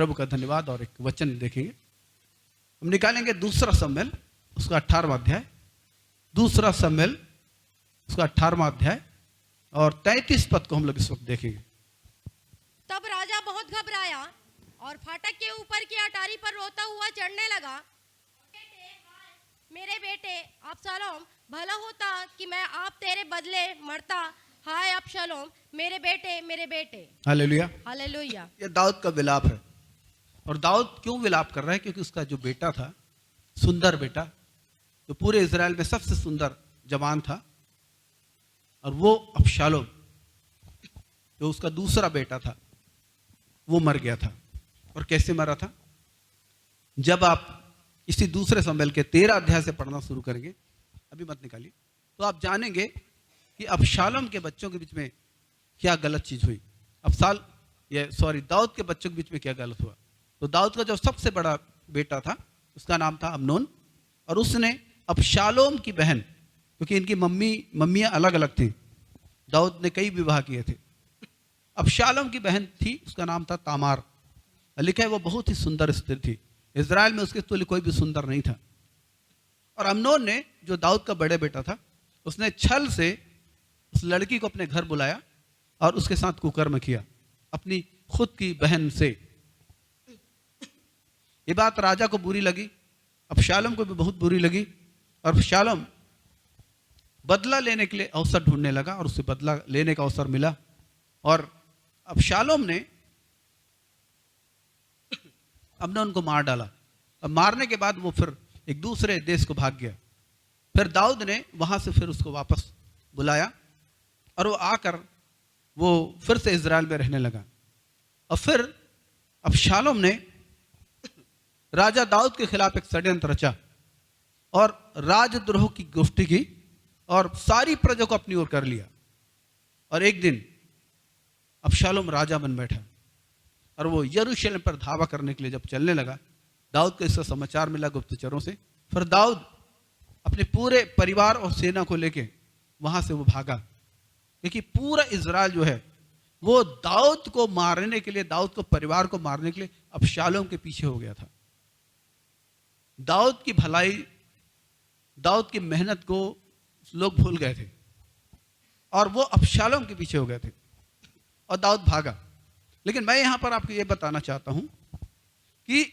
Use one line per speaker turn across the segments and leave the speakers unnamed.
प्रभु का धन्यवाद। और एक वचन देखेंगे, हम निकालेंगे दूसरा शमूएल उसका 18वां अध्याय, दूसरा शमूएल उसका 18वां अध्याय और 33 पद को हम लोग इस वक्त देखेंगे।
तब राजा बहुत घबराया और फाटक के ऊपर की अटारी पर रोता हुआ चढ़ने लगा, मेरे बेटे अबशालोम, भला होता कि मैं आप तेरे बदले मरता। हाय अबशालोम, मेरे बेटे, मेरे बेटे।
Hallelujah,
hallelujah.
ये दाऊद का विलाप है। और दाऊद क्यों विलाप कर रहा है? क्योंकि उसका जो बेटा था, सुंदर बेटा, जो पूरे इजराइल में सबसे सुंदर जवान था, और वो अबशालोम जो उसका दूसरा बेटा था, वो मर गया था। और कैसे मरा था? जब आप इसी दूसरे शमूएल के 13 अध्याय से पढ़ना शुरू करेंगे, अभी मत निकालिए, तो आप जानेंगे कि अबशालोम के बच्चों के बीच में क्या गलत चीज हुई। दाऊद के बच्चों के बीच में क्या गलत हुआ। तो दाऊद का जो सबसे बड़ा बेटा था, उसका नाम था अम्नोन, और उसने अबशालोम की बहन, क्योंकि इनकी मम्मियां अलग अलग थी, दाऊद ने कई विवाह किए थे, अबशालोम की बहन थी, उसका नाम था तामार। लिखा है वो बहुत ही सुंदर स्त्री थी, इजराइल में उसके तुल्य कोई भी सुंदर नहीं था। और अम्नोन ने, जो दाऊद का बड़े बेटा था, उसने छल से उस लड़की को अपने घर बुलाया और उसके साथ कुकर्म किया अपनी खुद की बहन से। ये बात राजा को बुरी लगी, अबशालोम को भी बहुत बुरी लगी, और अबशालोम बदला लेने के लिए अवसर ढूंढने लगा, और उसे बदला लेने का अवसर मिला। और अबशालोम ने अम्नोन को मार डाला। अब मारने के बाद वो फिर एक दूसरे देश को भाग गया। फिर दाऊद ने वहां से फिर उसको वापस बुलाया, और वो आकर वो फिर से इजराइल में रहने लगा। और फिर अबशालोम ने राजा दाऊद के खिलाफ एक षड्यंत्र रचा और राजद्रोह की गोष्ठी की और सारी प्रजा को अपनी ओर कर लिया। और एक दिन अबशालोम राजा बन बैठा, और वो यरूशलेम पर धावा करने के लिए जब चलने लगा, दाऊद को इसका समाचार मिला गुप्तचरों से। फिर दाऊद अपने पूरे परिवार और सेना को लेके वहां से वो भागा, क्योंकि पूरा इजराइल जो है वो दाऊद को मारने के लिए, दाऊद को परिवार को मारने के लिए अबशालोम के पीछे हो गया था। दाऊद की भलाई, दाऊद की मेहनत को लोग भूल गए थे, और वो अबशालोम के पीछे हो गए थे, और दाऊद भागा। लेकिन मैं यहां पर आपको यह बताना चाहता हूं कि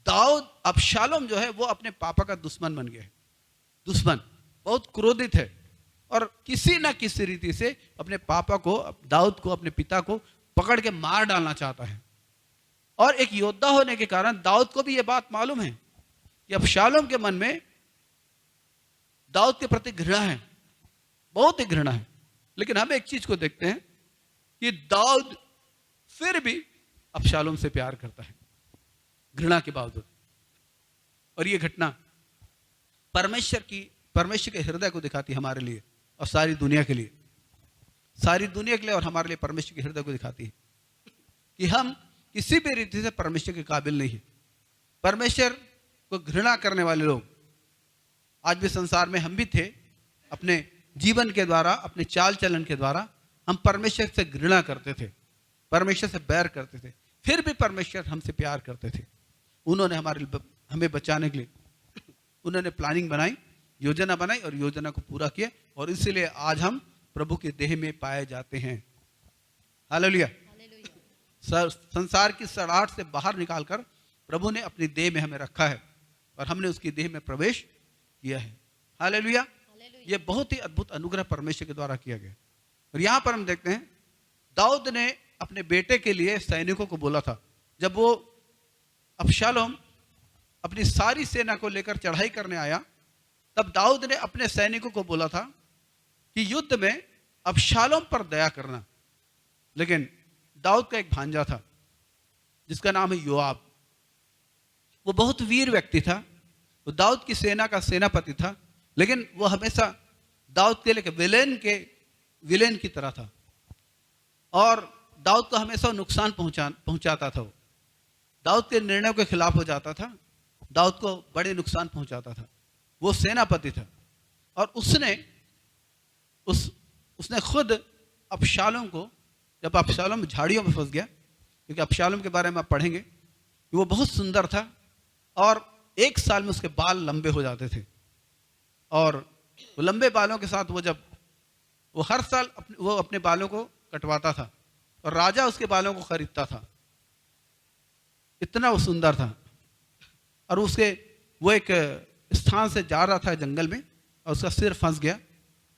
दाऊद, अबशालोम जो है वो अपने पापा का दुश्मन बन गया है। दुश्मन, बहुत क्रोधित है, और किसी ना किसी रीति से अपने पापा को, दाऊद को, अपने पिता को पकड़ के मार डालना चाहता है। और एक योद्धा होने के कारण दाऊद को भी यह बात मालूम है कि अबशालोम के मन में दाऊद के प्रति घृणा है, बहुत ही घृणा है। लेकिन हम एक चीज को देखते हैं कि दाऊद फिर भी अबशालोम से प्यार करता है, घृणा के बावजूद। और यह घटना परमेश्वर के हृदय को दिखाती है हमारे लिए और सारी दुनिया के लिए, सारी दुनिया के लिए और हमारे लिए परमेश्वर के हृदय को दिखाती है कि हम किसी भी रीति से परमेश्वर के काबिल नहीं है। परमेश्वर को घृणा करने वाले लोग आज भी संसार में हम भी थे। अपने जीवन के द्वारा, अपने चाल चलन के द्वारा हम परमेश्वर से घृणा करते थे, परमेश्वर से बैर करते थे, फिर भी परमेश्वर हमसे प्यार करते थे। उन्होंने हमें बचाने के लिए उन्होंने प्लानिंग बनाई, योजना बनाई, और योजना को पूरा किया, और इसीलिए आज हम प्रभु के देह में पाए जाते हैं। हालेलुया। संसार की सड़ाहट से बाहर निकालकर प्रभु ने अपनी देह में हमें रखा है, और हमने उसकी देह में प्रवेश किया है। हालेलुया। यह बहुत ही अद्भुत अनुग्रह परमेश्वर के द्वारा किया गया। और यहां पर हम देखते हैं दाऊद ने अपने बेटे के लिए सैनिकों को बोला था, जब वो अबशालोम अपनी सारी सेना को लेकर चढ़ाई करने आया, तब दाऊद ने अपने सैनिकों को बोला था कि युद्ध में अबशालोम पर दया करना। लेकिन दाऊद का एक भांजा था जिसका नाम है योआब। वो बहुत वीर व्यक्ति था, वो दाऊद की सेना का सेनापति था, लेकिन वो हमेशा दाऊद के लिए विलेन की तरह था, और दाऊद को हमेशा नुकसान पहुंचाता था। वो दाऊद के निर्णयों के खिलाफ हो जाता था, दाऊद को बड़े नुकसान पहुंचाता था। वो सेनापति था, और उसने खुद अबशालोम को, जब अबशालोम झाड़ियों में फंस गया, क्योंकि अबशालोम के बारे में आप पढ़ेंगे कि वो बहुत सुंदर था और 1 साल में उसके बाल लंबे हो जाते थे। और वो लंबे बालों के साथ वो हर साल वो अपने बालों को कटवाता था और राजा उसके बालों को खरीदता था। इतना वो सुंदर था। और वो एक स्थान से जा रहा था जंगल में और उसका सिर फंस गया।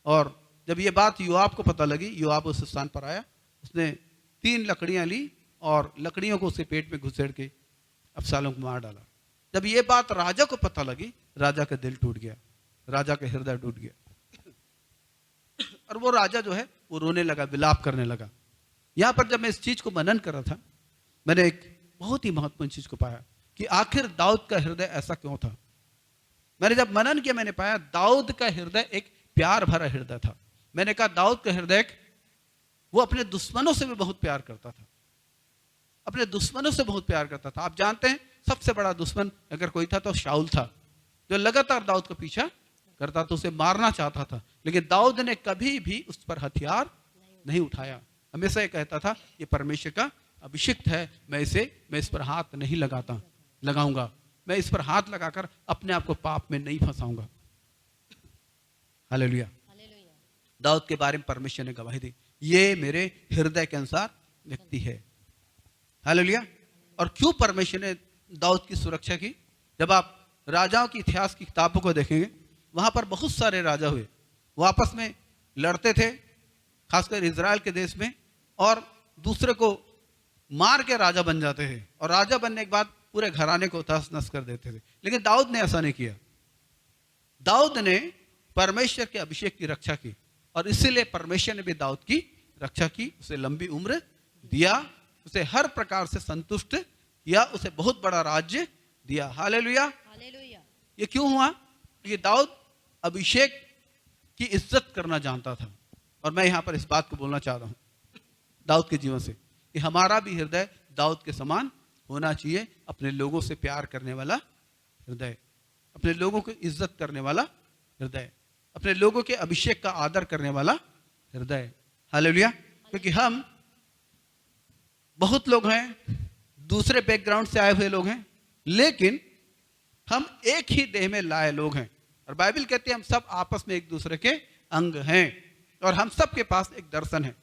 और जब ये बात योआब को पता लगी, योआब उस स्थान पर आया, उसने 3 लकड़ियां ली और लकड़ियों को उसके पेट में घुसेड़ के अबशालोम को मार डाला। जब ये बात राजा को पता लगी, राजा का दिल टूट गया, राजा का हृदय टूट गया और वो राजा जो है वो रोने लगा, विलाप करने लगा। यहां पर जब मैं इस चीज को मनन कर रहा था, मैंने एक बहुत ही महत्वपूर्ण चीज को पाया कि आखिर दाऊद का हृदय ऐसा क्यों था। मैंने जब मनन किया, मैंने पाया दाऊद का हृदय एक प्यार भरा हृदय था। मैंने कहा दाऊद का हृदय, वो अपने दुश्मनों से भी बहुत प्यार करता था, अपने दुश्मनों से बहुत प्यार करता था। आप जानते हैं सबसे बड़ा दुश्मन अगर कोई था तो शाऊल था, जो लगातार दाऊद का पीछा करता था, उसे मारना चाहता था। लेकिन दाऊद ने कभी भी उस पर हथियार नहीं उठाया। हमेशा ये कहता था ये परमेश्वर का अभिषिक्त है, मैं इस पर हाथ नहीं लगाऊंगा, मैं इस पर हाथ लगाकर अपने आप को पाप में नहीं फंसाऊंगा। हालेलुया। दाऊद के बारे में परमेश्वर ने गवाही दी, ये मेरे हृदय के अनुसार व्यक्ति है। हालेलुया। और क्यों परमेश्वर ने दाऊद की सुरक्षा की? जब आप राजाओं की इतिहास की किताबों को देखेंगे, वहां पर बहुत सारे राजा हुए, वो आपस में लड़ते थे, खासकर इजराइल के देश में, और दूसरे को मार के राजा बन जाते थे और राजा बनने के बाद पूरे घराने को तहस नहस कर देते थे। लेकिन दाऊद ने ऐसा नहीं किया। दाऊद ने परमेश्वर के अभिषेक की रक्षा की और इसीलिए परमेश्वर ने भी दाऊद की रक्षा की, उसे लंबी उम्र दिया, उसे हर प्रकार से संतुष्ट किया, उसे बहुत बड़ा राज्य दिया। हालेलुया। ये क्यों हुआ? ये दाऊद अभिषेक की इज्जत करना जानता था। और मैं यहां पर इस बात को बोलना चाह रहा हूं दाऊद के जीवन से कि हमारा भी हृदय दाऊद के समान होना चाहिए, अपने लोगों से प्यार करने वाला हृदय, अपने लोगों को इज्जत करने वाला हृदय, अपने लोगों के अभिषेक का आदर करने वाला हृदय। हालेलुया। क्योंकि हम बहुत लोग हैं, दूसरे बैकग्राउंड से आए हुए लोग हैं, लेकिन हम एक ही देह में लाए लोग हैं। और बाइबल कहती है हम सब आपस में एक दूसरे के अंग हैं और हम सब के पास एक दर्शन है।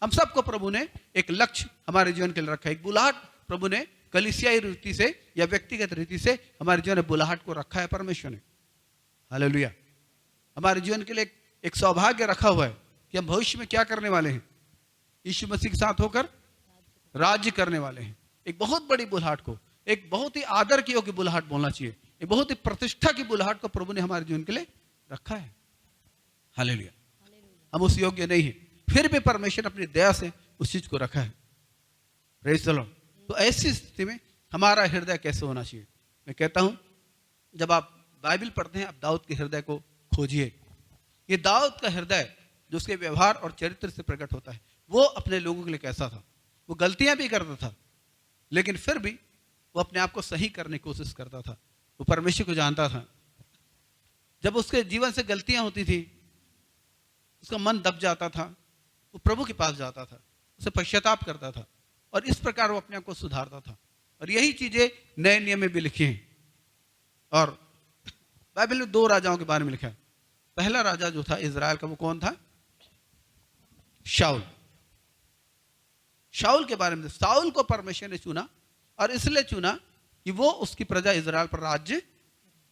हम सबको प्रभु ने एक लक्ष्य हमारे जीवन के लिए रखा है, एक बुलाहट प्रभु ने कलीसियाई रीति से या व्यक्तिगत रीति से हमारे जीवन में बुलाहट को रखा है परमेश्वर ने। हालेलुया। हमारे जीवन के लिए एक सौभाग्य रखा हुआ है कि हम भविष्य में क्या करने वाले हैं, यीशु मसीह के साथ होकर राज्य करने वाले हैं। एक बहुत बड़ी बुलाहट को, एक बहुत ही आदर की योग्य बुलाहट बोलना चाहिए, एक बहुत ही प्रतिष्ठा की बुलाहट को प्रभु ने हमारे जीवन के लिए रखा है। हालेलुया। हम उस योग्य नहीं है, फिर भी परमेश्वर ने अपनी दया से उस चीज को रखा है। Praise the Lord. तो ऐसी स्थिति में हमारा हृदय कैसे होना चाहिए? मैं कहता हूं जब आप बाइबल पढ़ते हैं, आप दाऊद के हृदय को खोजिए। ये दाऊद का हृदय जो उसके व्यवहार और चरित्र से प्रकट होता है, वो अपने लोगों के लिए कैसा था। वो गलतियां भी करता था, लेकिन फिर भी वो अपने आप को सही करने की कोशिश करता था। वो परमेश्वर को जानता था। जब उसके जीवन से गलतियां होती थी, उसका मन दब जाता था, वो प्रभु के पास जाता था, उसे पश्चाताप करता था और इस प्रकार वो अपने आप को सुधारता था। और यही चीजें नए नियम में भी लिखी हैं। और बाइबल में 2 राजाओं के बारे में लिखा है। पहला राजा जो था इजराइल का, वो कौन था? शाऊल। शाऊल के बारे में, शाऊल को परमेश्वर ने चुना और इसलिए चुना कि वो उसकी प्रजा इजराइल पर राज्य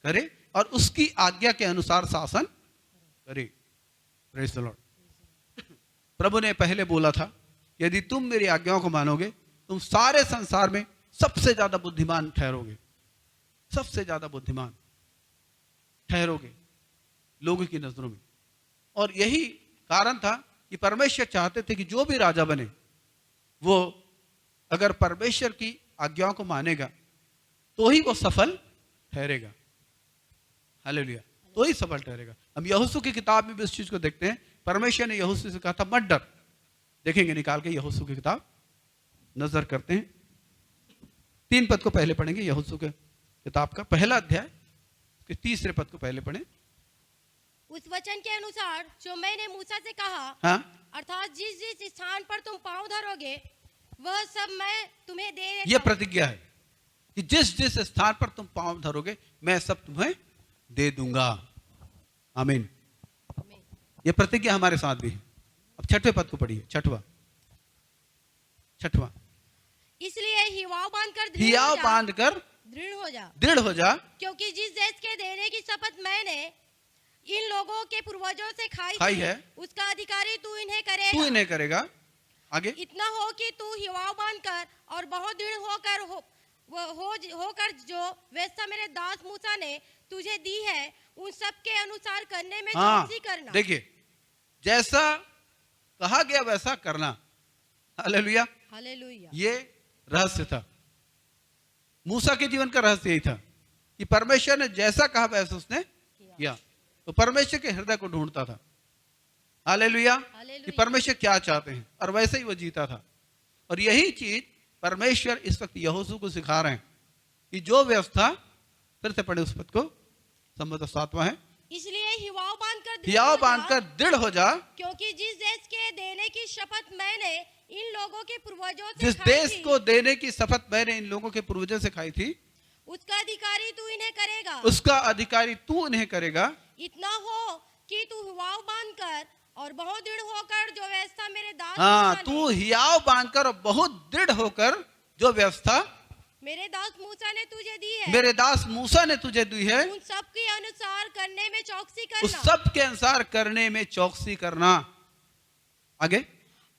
करे और उसकी आज्ञा के अनुसार शासन करे। Praise the Lord. प्रभु ने पहले बोला था, यदि तुम मेरी आज्ञाओं को मानोगे, तुम सारे संसार में सबसे ज्यादा बुद्धिमान ठहरोगे, सबसे ज्यादा बुद्धिमान ठहरोगे लोगों की नजरों में। और यही कारण था कि परमेश्वर चाहते थे कि जो भी राजा बने, वो अगर परमेश्वर की आज्ञाओं को मानेगा तो ही वो सफल ठहरेगा। हालेलुया। तो ही सफल ठहरेगा। हम यहोशू की किताब में भी इस चीज को देखते हैं। परमेश्वर ने यहोशू से कहा था मत डर। देखेंगे निकाल के यहोशू की किताब, नजर करते हैं। 3 पद को पहले पढ़ेंगे। यहोशू के किताब का पहला अध्याय के 3 पद को पहले पढ़ें।
उस वचन के अनुसार जो मैंने मूसा से कहा,
हाँ,
अर्थात जिस जिस स्थान पर तुम पांव धरोगे वह सब मैं तुम्हें दे देता
यह प्रतिज्ञा है। कि जिस जिस स्थान पर तुम पांव धरोगे मैं सब तुम्हें दे दूंगा। आमीन।
आमीन।
ये प्रतिज्ञा हमारे साथ भी है। अब छठवें पद को पढ़िए, छठवां।
इसलिए हियाव बांधकर
हियाव बांधकर
दृढ़ हो जा,
क्योंकि
जिस देश के देने की शपथ मैंने इन लोगों के पूर्वजों से खाई
खाई
थी,
है,
उसका अधिकारी तू इन्हें
तू इन्हें करेगा। आगे
इतना हो कि तू हियाव बांधकर और बहुत दृढ़ होकर जो व्यवस्था मेरे दास मूसा ने तुझे दी है उन सब के अनुसार करने में चौकसी करना।
देखिए, जैसा कहा गया वैसा करना। Hallelujah,
hallelujah.
ये रहस्य था, मूसा के जीवन का रहस्य यही था कि परमेश्वर ने जैसा कहा वैसा उसने किया। तो परमेश्वर के हृदय को ढूंढता था। हालेलुया, कि परमेश्वर क्या चाहते हैं, और वैसे ही वो जीता था। और यही चीज परमेश्वर इस वक्त यहोशू को सिखा रहे हैं कि जो व्यवस्था, फिर से पढ़े उस पद को, संभवतः 7वां है।
इसलिए
हियाव बांधकर दृढ़ हो जा,
क्योंकि जिस देश के देने की शपथ मैंने इन लोगों के पूर्वजों से
जिस देश को देने की शपथ मैंने इन लोगों के पूर्वजों से खाई थी,
उसका अधिकारी तू इन्हें करेगा।
उसका अधिकारी तू इन्हें करेगा।
इतना हो कि तू हियाव बांधकर और बहुत दृढ़ होकर जो व्यवस्था मेरे दास
हाँ, तू हियाव बांधकर और बहुत दृढ़ होकर जो व्यवस्था
मेरे दास मूसा ने तुझे दी है,
मेरे दास मूसा ने तुझे दी है,
उन सब के अनुसार करने में चौकसी
उस
करना।
सब के अनुसार करने में चौकसी करना। आगे,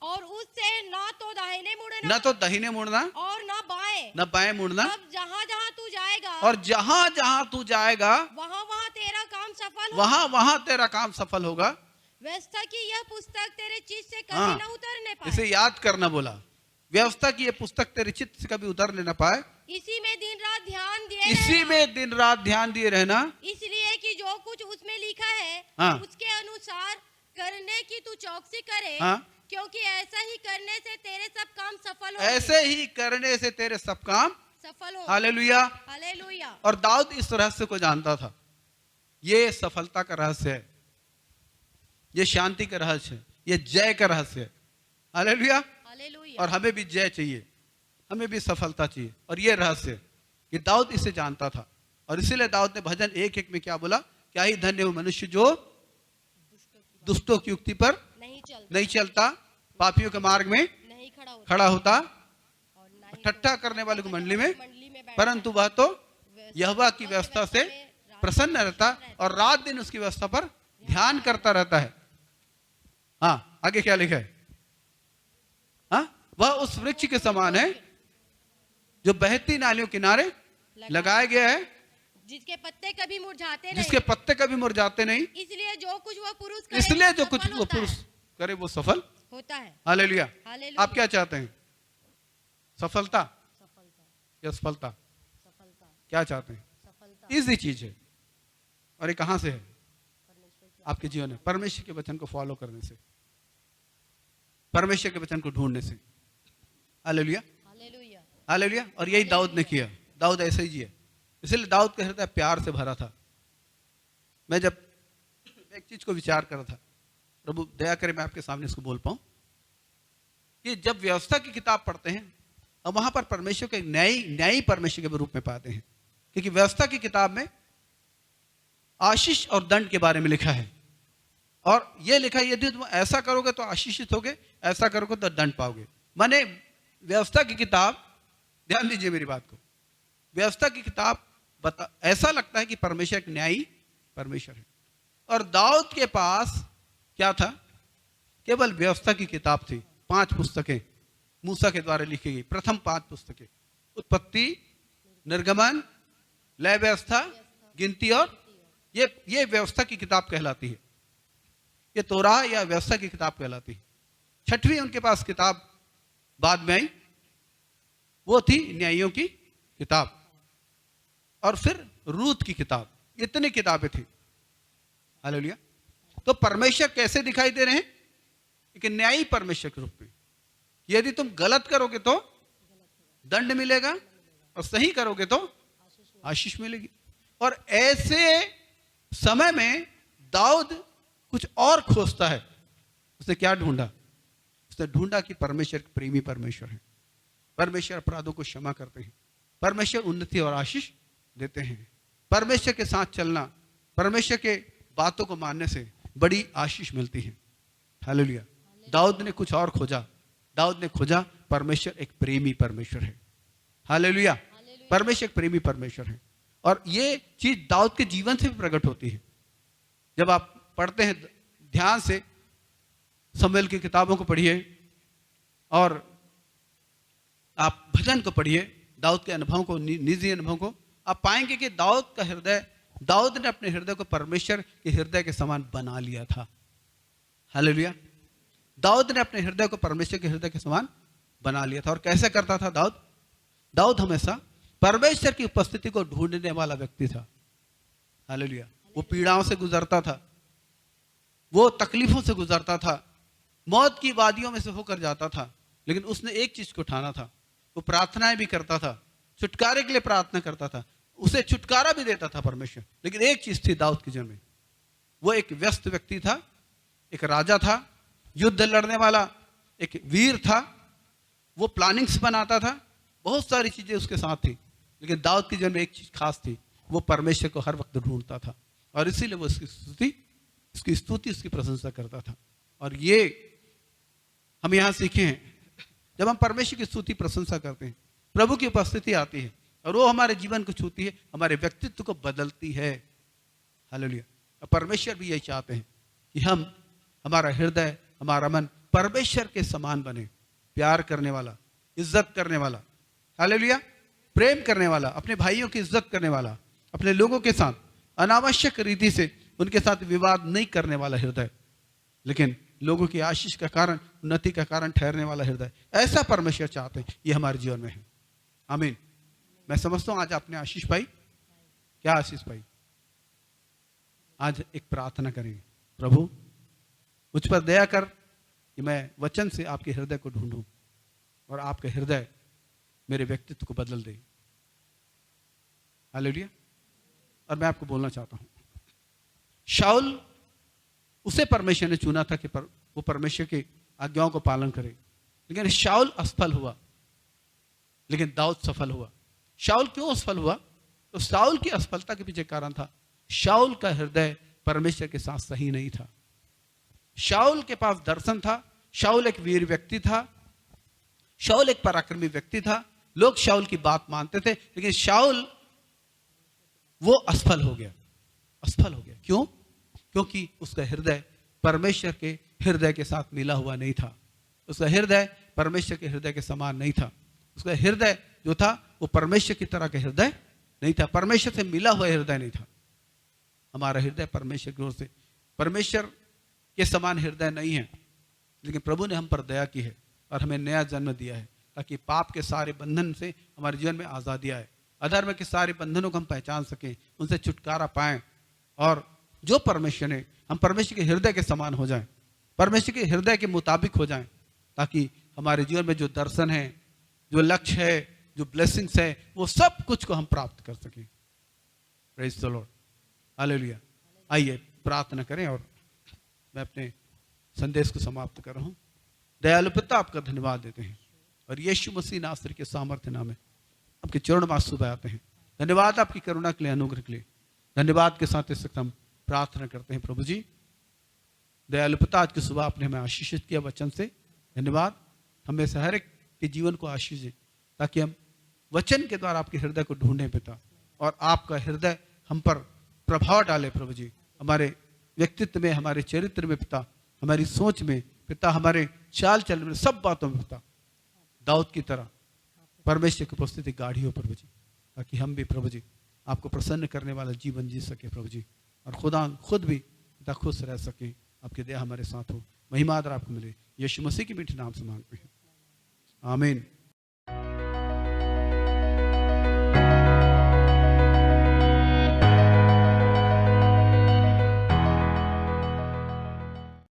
और उससे ना तो दाहिने मुड़ना,
न तो दाहिने मुड़ना
और ना बाएं,
न बाएं मुड़ना।
अब जहाँ जहाँ तू जाएगा
और जहां जहां तू जाएगा
वहाँ वहाँ तेरा काम सफल होगा।
वहां वहां तेरा काम सफल होगा।
व्यवस्था की यह पुस्तक तेरे चित्त से कभी
हाँ,
न उतरने पाए।
इसे याद करना बोला, व्यवस्था की ये पुस्तक तेरे चित्त से कभी उतरने न पाए।
इसी में दिन रात ध्यान दिए
इसी
रहना।
में दिन रात ध्यान दिए रहना।
इसलिए कि जो कुछ उसमें लिखा है
हाँ,
उसके अनुसार करने की तू चौकसी करे।
हाँ,
क्योंकि ऐसा ही करने से तेरे सब काम सफल हो।
ऐसे ही करने से तेरे सब काम
सफल हो।
हालेलुया।
हालेलुया।
और दाऊद इस रहस्य को जानता था। ये सफलता का रहस्य है, ये शांति का रहस्य है, ये जय का रहस्य है। हालेलुया।
हालेलुया।
और हमें भी जय चाहिए, हमें भी सफलता चाहिए। और ये रहस्य कि दाऊद इसे जानता था। और इसीलिए दाऊद ने भजन 1:1 में क्या बोला, क्या ही धन्य हो मनुष्य जो दुष्टों की युक्ति पर नहीं चलता, पापियों के मार्ग में
नहीं
खड़ा होता,
और ना ही
ठट्ठा करने वाले को मंडली में,
बैठता।
परंतु वह तो यहोवा की व्यवस्था से प्रसन्न रहता और रात दिन उसकी व्यवस्था पर ध्यान करता रहता है। हाँ, आगे क्या लिखा है, हाँ, वह उस वृक्ष के समान है जो बहती नालियों किनारे लगाया गया है,
जिसके पत्ते कभी मुरझाते नहीं।
जिसके पत्ते कभी मुरझाते नहीं।
इसलिए जो कुछ वो पुरुष करे,
इसलिए जो कुछ
सफल
वो
होता
पुरुष
है।
करे वो सफल
होता है।
हालेलुया।
हालेलुया।
आप क्या चाहते हैं, सफलता
सफलता,
या सफलता?
सफलता,
क्या चाहते हैं?
सफलता।
इजी चीज है। और ये कहां से है?
परमेश्वर की
आपके जीवन में परमेश्वर के वचन को फॉलो करने से, परमेश्वर के वचन को ढूंढने से। Hallelujah,
hallelujah.
हालेलुया। और यही दाऊद ने किया। दाऊद ऐसे ही जिया, इसलिए दाऊद का हृदय प्यार से भरा था। मैं जब एक चीज को विचार कर रहा था, प्रभु दया करे मैं आपके सामने इसको बोल पाऊं, कि जब व्यवस्था की किताब पढ़ते हैं और वहां पर परमेश्वर के न्यायी परमेश्वर के रूप में पाते हैं, क्योंकि व्यवस्था की किताब में आशीष और दंड के बारे में लिखा है। और यह लिखा है यदि तुम ऐसा करोगे तो आशीषित होगे, ऐसा करोगे तो दंड पाओगे। माने व्यवस्था की किताब, ध्यान दीजिए मेरी बात को, व्यवस्था की किताब ऐसा लगता है कि परमेश्वर एक न्यायी परमेश्वर है। और दाऊद के पास क्या था? केवल व्यवस्था की किताब थी। 5 पुस्तकें मूसा के द्वारा लिखी गई, प्रथम 5 पुस्तकें, उत्पत्ति, निर्गमन, लय व्यवस्था, गिनती, और ये व्यवस्था की किताब कहलाती है। ये तोरा या व्यवस्था की किताब कहलाती है। 6वीं उनके पास किताब बाद में आई, वो थी न्यायियों की किताब, और फिर रूत की किताब। इतनी किताबें थी। हालेलुया। तो परमेश्वर कैसे दिखाई दे रहे हैं? एक न्यायी परमेश्वर के रूप में। यदि तुम गलत करोगे तो दंड मिलेगा, और सही करोगे तो आशीष मिलेगी। और ऐसे समय में दाऊद कुछ और खोजता है। उसने क्या ढूंढा? उसने ढूंढा कि परमेश्वर प्रेमी परमेश्वर है, परमेश्वर अपराधों को क्षमा करते हैं, परमेश्वर उन्नति और आशीष देते हैं। परमेश्वर के साथ चलना, परमेश्वर के बातों को मानने से बड़ी आशीष मिलती है। हालेलुया। दाऊद ने कुछ और खोजा। दाऊद ने खोजा परमेश्वर एक प्रेमी परमेश्वर है। हालेलुया। परमेश्वर एक प्रेमी परमेश्वर है। और ये चीज दाऊद के जीवन से भी प्रकट होती है। जब आप पढ़ते हैं ध्यान से, शमूएल की किताबों को पढ़िए और आप भजन को पढ़िए, दाऊद के अनुभव को, निजी अनुभव को, आप पाएंगे कि दाऊद ने अपने हृदय को परमेश्वर के हृदय के समान बना लिया था। हालेलुया। दाऊद ने अपने हृदय को परमेश्वर के हृदय के समान बना लिया था। और कैसे करता था दाऊद हमेशा परमेश्वर की उपस्थिति को ढूंढने वाला व्यक्ति था। हालेलुया। वो पीड़ाओं से गुजरता था, वो तकलीफों से गुजरता था, मौत की वादियों में से होकर जाता था, लेकिन उसने एक चीज को ठाना था। वो प्रार्थनाएं भी करता था, छुटकारे के लिए प्रार्थना करता था, उसे छुटकारा भी देता था परमेश्वर। लेकिन एक चीज थी दाऊद के जीवन में, वो एक व्यस्त व्यक्ति था, एक राजा था, युद्ध लड़ने वाला एक वीर था, वो प्लानिंग्स बनाता था, बहुत सारी चीजें उसके साथ थी। लेकिन दाऊद के जीवन में एक चीज खास थी, वो परमेश्वर को हर वक्त ढूंढता था। और इसीलिए वो उसकी स्तुति उसकी प्रशंसा करता था। और ये हम यहां सीखे हैं, जब हम परमेश्वर की स्तुति प्रशंसा करते हैं, प्रभु की उपस्थिति आती है और वो हमारे जीवन को छूती है, हमारे व्यक्तित्व को बदलती है। हालेलुया। और परमेश्वर भी यही चाहते हैं कि हमारा हृदय, हमारा मन परमेश्वर के समान बने, प्यार करने वाला, इज्जत करने वाला, हालेलुया, प्रेम करने वाला, अपने भाइयों की इज्जत करने वाला, अपने लोगों के साथ अनावश्यक रीति से उनके साथ विवाद नहीं करने वाला हृदय, लेकिन लोगों की आशीष का कारण, उन्नति का कारण ठहरने वाला हृदय, ऐसा परमेश्वर चाहते हैं। ये हमारे जीवन में है। आमीन। मैं समझता हूं आज आपने आशीष पाई। क्या आशीष पाई? आज एक प्रार्थना करेंगे, प्रभु मुझ पर दया कर कि मैं वचन से आपके हृदय को ढूंढूं और आपका हृदय मेरे व्यक्तित्व को बदल दे। हालेलुया। और मैं आपको बोलना चाहता हूं, शाऊल, उसे परमेश्वर ने चुना था कि वो परमेश्वर की आज्ञाओं को पालन करे, लेकिन शाऊल असफल हुआ, लेकिन दाऊद सफल हुआ। शाऊल क्यों असफल हुआ? तो शाऊल की असफलता के पीछे कारण था, शाऊल का हृदय परमेश्वर के साथ सही नहीं था। शाऊल के पास दर्शन था, शाऊल एक वीर व्यक्ति था, शाऊल एक पराक्रमी व्यक्ति था, लोग शाऊल की बात मानते थे, लेकिन शाऊल वो असफल हो गया। असफल हो गया क्यों? क्योंकि उसका हृदय परमेश्वर के हृदय के साथ मिला हुआ नहीं था। उसका हृदय परमेश्वर के हृदय के समान नहीं था। उसका हृदय जो था वो परमेश्वर की तरह का हृदय नहीं था, परमेश्वर से मिला हुआ हृदय नहीं था। हमारा हृदय परमेश्वर की ओर से परमेश्वर के समान हृदय नहीं है, लेकिन प्रभु ने हम पर दया की है और हमें नया जन्म दिया है, ताकि पाप के सारे बंधन से हमारे जीवन में आजादी आए, अधर्म के सारे बंधनों को हम पहचान सकें, उनसे छुटकारा पाएं, और जो परमेश्वर ने, हम परमेश्वर के हृदय के समान हो जाएं, परमेश्वर के हृदय के मुताबिक हो जाएं, ताकि हमारे जीवन में जो दर्शन है, जो लक्ष्य है, जो ब्लेसिंग्स है, वो सब कुछ को हम प्राप्त कर सकें। Praise the Lord. हालेलुया। आइए प्रार्थना करें और मैं अपने संदेश को समाप्त कर रहा हूं। दयालु पिता, आपका धन्यवाद देते हैं और यीशु मसीह नासरी के सामर्थ्य नाम में आपके चरण में सुबह आते हैं। धन्यवाद आपकी करुणा के लिए, अनुग्रह के लिए। धन्यवाद के साथ इस वक्त हम प्रार्थना करते हैं। प्रभु जी, दयालु पिता, आज की सुबह आपने हमें आशीषित किया वचन से। धन्यवाद। हमें से हर एक के जीवन को आशीष दे, ताकि हम वचन के द्वारा आपके हृदय को ढूंढें पिता, और आपका हृदय हम पर प्रभाव डाले प्रभु जी, हमारे व्यक्तित्व में, हमारे चरित्र में पिता, हमारी सोच में पिता, हमारे चाल चलन में, सब बातों में पिता, दाऊद की तरह परमेश्वर की उपस्थिति गाढ़ी हो प्रभु जी, ताकि हम भी प्रभु जी आपको प्रसन्न करने वाला जीवन जी सके प्रभु जी, और खुदा खुद भी पिता खुश रह सके। आपकी दया हमारे साथ हो। महिमा आदर आपको मिले। यीशु मसीह के मीठे नाम से मांगते हैं, आमीन।